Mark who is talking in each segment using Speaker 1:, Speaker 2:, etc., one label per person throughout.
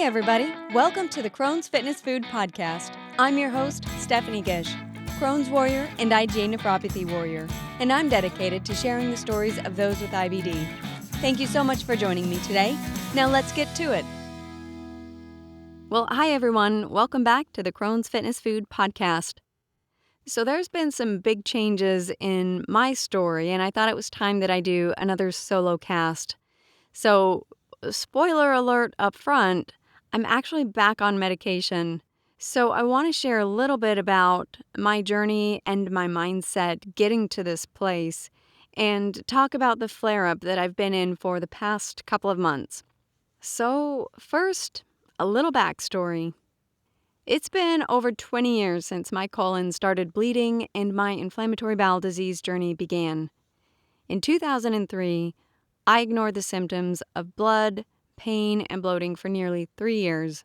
Speaker 1: everybody. Welcome to the Crohn's Fitness Food Podcast. I'm your host, Stephanie Gish, Crohn's warrior and IgA nephropathy warrior, and I'm dedicated to sharing the stories of those with IBD. Thank you so much for joining me today. Now let's get to it. Well, hi everyone. Welcome back to the Crohn's Fitness Food Podcast. So there's been some big changes in my story, and I thought it was time that I do another solo cast. So, spoiler alert up front, I'm actually back on medication. So I want to share a little bit about my journey and my mindset getting to this place and talk about the flare-up that I've been in for the past couple of months. So first, a little backstory. It's been over 20 years since my colon started bleeding and my inflammatory bowel disease journey began. In 2003, I ignored the symptoms of blood, pain, and bloating for nearly 3 years.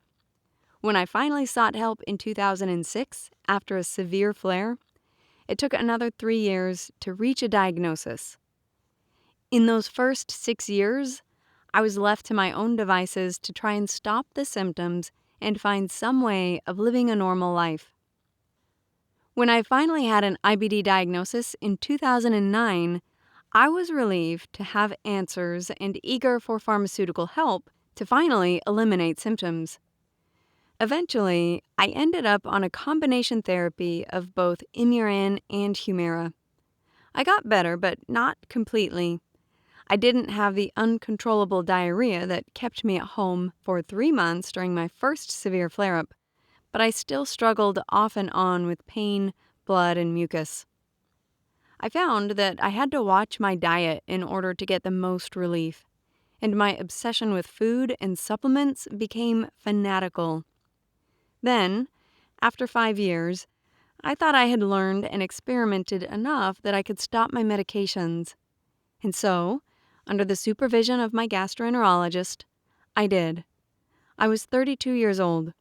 Speaker 1: When I finally sought help in 2006 after a severe flare, it took another 3 years to reach a diagnosis. In those first 6 years, I was left to my own devices to try and stop the symptoms and find some way of living a normal life. When I finally had an IBD diagnosis in 2009, I was relieved to have answers and eager for pharmaceutical help to finally eliminate symptoms. Eventually, I ended up on a combination therapy of both Imuran and Humira. I got better, but not completely. I didn't have the uncontrollable diarrhea that kept me at home for 3 months during my first severe flare-up, but I still struggled off and on with pain, blood, and mucus. I found that I had to watch my diet in order to get the most relief, and my obsession with food and supplements became fanatical. Then, after 5 years, I thought I had learned and experimented enough that I could stop my medications. And so, under the supervision of my gastroenterologist, I did. I was 32 years old.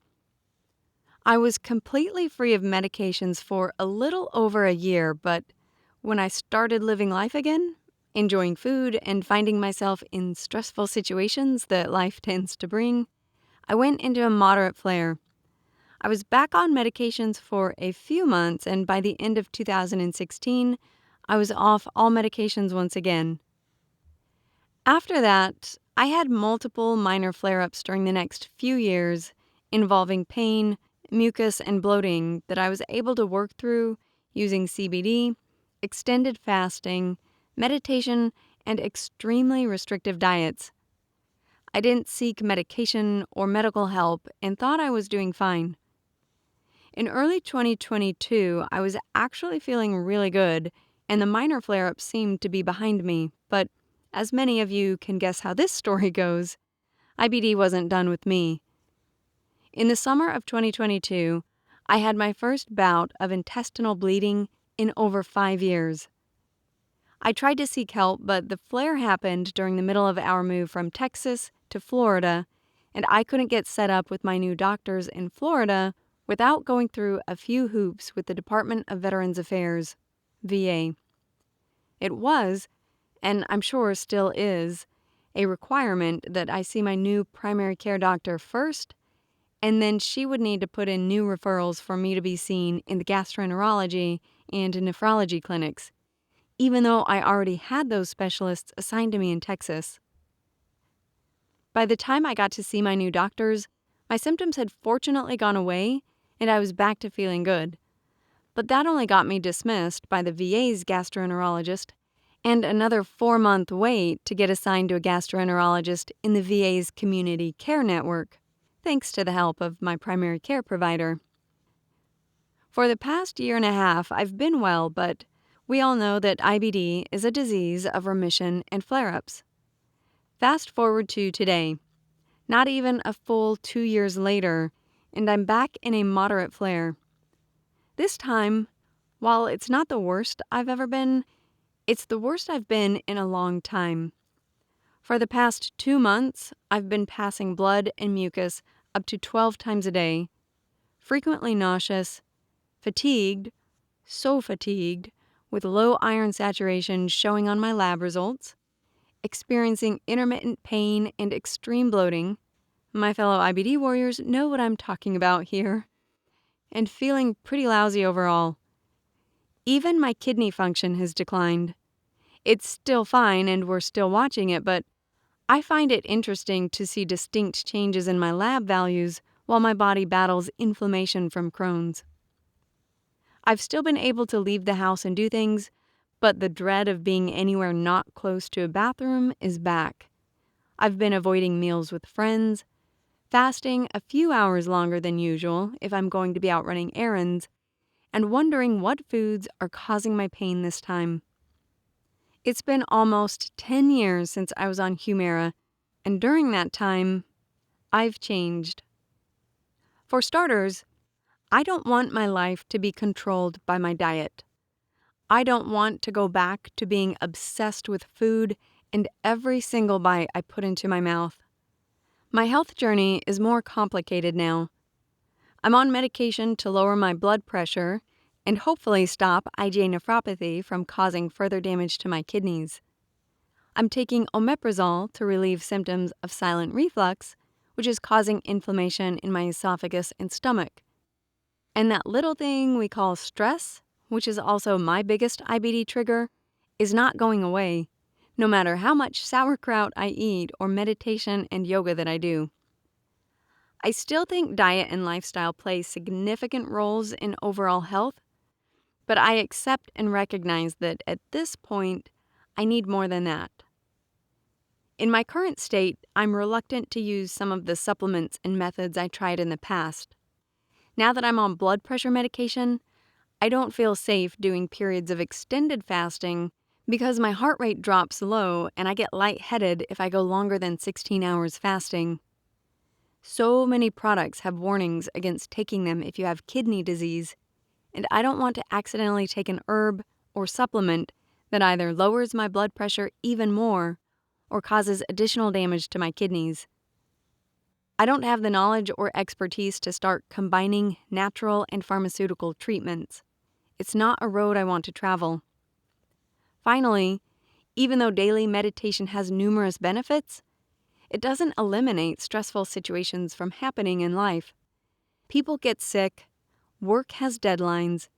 Speaker 1: I was completely free of medications for a little over a year, but when I started living life again, enjoying food and finding myself in stressful situations that life tends to bring, I went into a moderate flare. I was back on medications for a few months, and by the end of 2016, I was off all medications once again. After that, I had multiple minor flare-ups during the next few years involving pain, mucus, and bloating that I was able to work through using CBD, extended fasting, meditation, and extremely restrictive diets. I didn't seek medication or medical help and thought I was doing fine. In early 2022, I was actually feeling really good, and the minor flare-ups seemed to be behind me, but as many of you can guess how this story goes, IBD wasn't done with me. In the summer of 2022, I had my first bout of intestinal bleeding in over 5 years. I tried to seek help, but the flare happened during the middle of our move from Texas to Florida, and I couldn't get set up with my new doctors in Florida without going through a few hoops with the Department of Veterans Affairs, VA. It was, and I'm sure still is, a requirement that I see my new primary care doctor first, and then she would need to put in new referrals for me to be seen in the gastroenterology and nephrology clinics, even though I already had those specialists assigned to me in Texas. By the time I got to see my new doctors, my symptoms had fortunately gone away, and I was back to feeling good. But that only got me dismissed by the VA's gastroenterologist, and another 4-month wait to get assigned to a gastroenterologist in the VA's community care network, thanks to the help of my primary care provider. For the past year and a half, I've been well, but we all know that IBD is a disease of remission and flare-ups. Fast forward to today, not even a full 2 years later, and I'm back in a moderate flare. This time, while it's not the worst I've ever been, it's the worst I've been in a long time. For the past 2 months, I've been passing blood and mucus up to 12 times a day, frequently nauseous, fatigued, so fatigued, with low iron saturation showing on my lab results, experiencing intermittent pain and extreme bloating, My fellow IBD warriors know what I'm talking about here. And feeling pretty lousy overall. Even my kidney function has declined. It's still fine and we're still watching it, but I find it interesting to see distinct changes in my lab values while my body battles inflammation from Crohn's. I've still been able to leave the house and do things, but the dread of being anywhere not close to a bathroom is back. I've been avoiding meals with friends, fasting a few hours longer than usual if I'm going to be out running errands, and wondering what foods are causing my pain this time. It's been almost 10 years since I was on Humira, and during that time, I've changed. For starters, I don't want my life to be controlled by my diet. I don't want to go back to being obsessed with food and every single bite I put into my mouth. My health journey is more complicated now. I'm on medication to lower my blood pressure and hopefully stop IgA nephropathy from causing further damage to my kidneys. I'm taking omeprazole to relieve symptoms of silent reflux, which is causing inflammation in my esophagus and stomach. And that little thing we call stress, which is also my biggest IBD trigger, is not going away, no matter how much sauerkraut I eat or meditation and yoga that I do. I still think diet and lifestyle play significant roles in overall health, but I accept and recognize that at this point, I need more than that. In my current state, I'm reluctant to use some of the supplements and methods I tried in the past. Now that I'm on blood pressure medication, I don't feel safe doing periods of extended fasting because my heart rate drops low and I get lightheaded if I go longer than 16 hours fasting. So many products have warnings against taking them if you have kidney disease, and I don't want to accidentally take an herb or supplement that either lowers my blood pressure even more or causes additional damage to my kidneys. I don't have the knowledge or expertise to start combining natural and pharmaceutical treatments. It's not a road I want to travel. Finally, even though daily meditation has numerous benefits, it doesn't eliminate stressful situations from happening in life. People get sick, work has deadlines,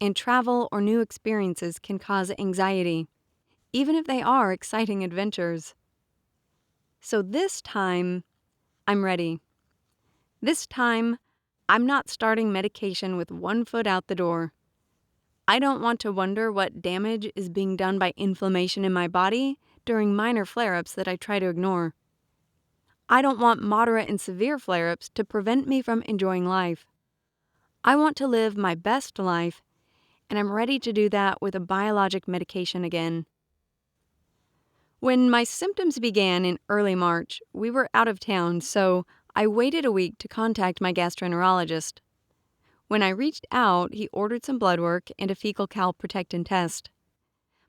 Speaker 1: and travel or new experiences can cause anxiety, even if they are exciting adventures. So this time, I'm ready. This time, I'm not starting medication with one foot out the door. I don't want to wonder what damage is being done by inflammation in my body during minor flare-ups that I try to ignore. I don't want moderate and severe flare-ups to prevent me from enjoying life. I want to live my best life, and I'm ready to do that with a biologic medication again. When my symptoms began in early March, we were out of town, so I waited a week to contact my gastroenterologist. When I reached out, he ordered some blood work and a fecal calprotectin test.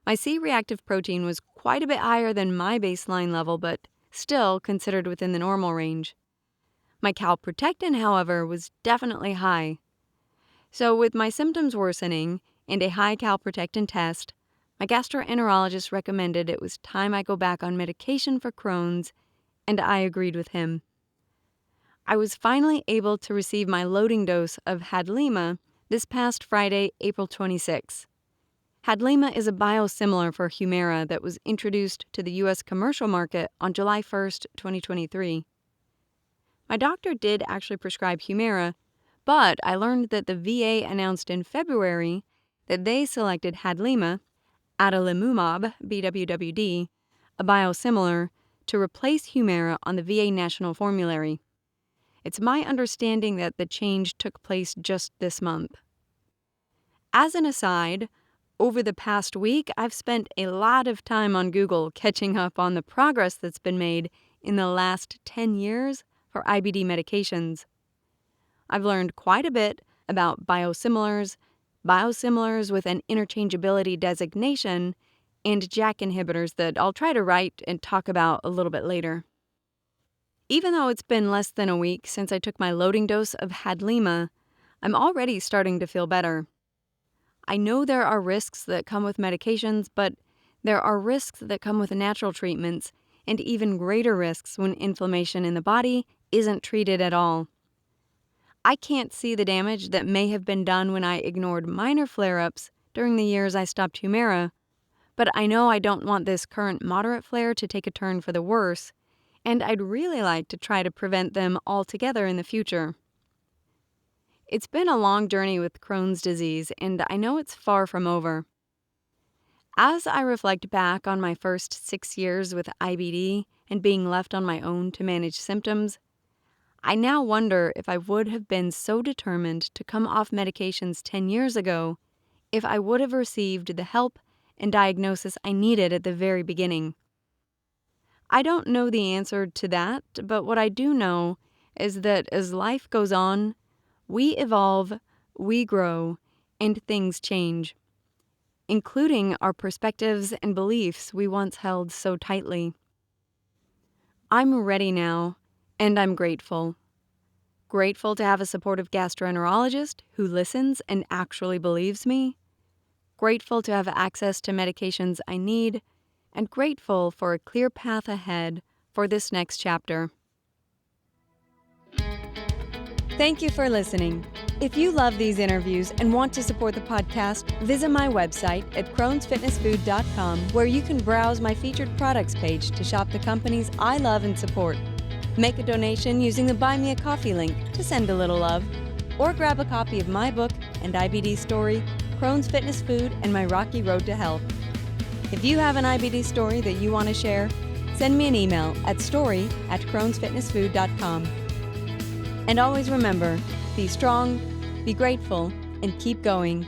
Speaker 1: My C-reactive protein was quite a bit higher than my baseline level, but still considered within the normal range. My calprotectin, however, was definitely high. So with my symptoms worsening and a high calprotectin test, my gastroenterologist recommended it was time I go back on medication for Crohn's, and I agreed with him. I was finally able to receive my loading dose of Hadlima this past Friday, April 26. Hadlima is a biosimilar for Humira that was introduced to the U.S. commercial market on July 1, 2023. My doctor did actually prescribe Humira, but I learned that the VA announced in February that they selected Hadlima, adalimumab, BWWD, a biosimilar, to replace Humira on the VA national formulary. It's my understanding that the change took place just this month. As an aside, over the past week, I've spent a lot of time on Google catching up on the progress that's been made in the last 10 years for IBD medications. I've learned quite a bit about biosimilars, biosimilars with an interchangeability designation, and JAK inhibitors that I'll try to write and talk about a little bit later. Even though it's been less than a week since I took my loading dose of Hadlima, I'm already starting to feel better. I know there are risks that come with medications, but there are risks that come with natural treatments, and even greater risks when inflammation in the body isn't treated at all. I can't see the damage that may have been done when I ignored minor flare-ups during the years I stopped Humira, but I know I don't want this current moderate flare to take a turn for the worse, and I'd really like to try to prevent them altogether in the future. It's been a long journey with Crohn's disease, and I know it's far from over. As I reflect back on my first 6 years with IBD and being left on my own to manage symptoms, I now wonder if I would have been so determined to come off medications 10 years ago if I would have received the help and diagnosis I needed at the very beginning. I don't know the answer to that, but what I do know is that as life goes on, we evolve, we grow, and things change, including our perspectives and beliefs we once held so tightly. I'm ready now, and I'm grateful. Grateful to have a supportive gastroenterologist who listens and actually believes me. Grateful to have access to medications I need, and grateful for a clear path ahead for this next chapter. Thank you for listening. If you love these interviews and want to support the podcast, visit my website at crohnsfitnessfood.com, where you can browse my featured products page to shop the companies I love and support. Make a donation using the Buy Me a Coffee link to send a little love, or grab a copy of my book and IBD story, Crohn's Fitness Food and My Rocky Road to Health. If you have an IBD story that you want to share, send me an email at story@crohnsfitnessfood.com. And always remember, be strong, be grateful, and keep going.